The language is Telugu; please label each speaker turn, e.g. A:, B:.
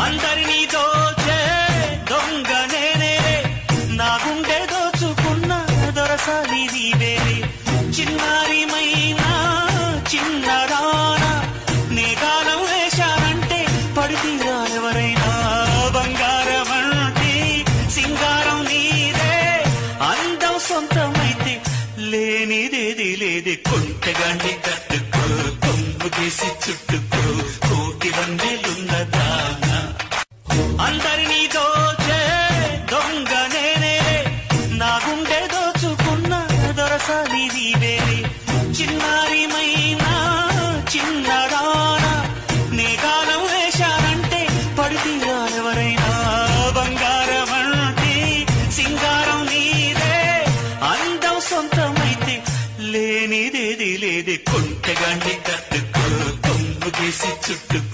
A: అందరినీ దోచే దొంగ నేనే, నా గుండె దోచుకున్న దొరసాని నీవేలే. చిన్నారిమైనా చిన్నదానా నే గాలం వేశానంటే పడితీరా ఎవరైనా. బంగారం అంటే సింగారం నీదే, అందం సొంతమైతే లేనిదేది లేదే. కొంటెగాండి కట్టుకో, కొమ్ము తీసి చుట్టుకో, కోటి వందెలున్నదానా. అందరినీ దోచే దొంగ నేనే, నా గుండె దోచుకున్న దొరసాని నీవేలే. చిన్నారిమైనా చిన్నదానా నే గాలం వేశానంటే పడితీరా ఎవరైనా. బంగారం అంటే సింగారం నీదే, అందం సొంతమైతే లేనిదేది లేదే. కొంటెగాండి కట్టుకో, కొమ్ము తీసి చుట్టుకో,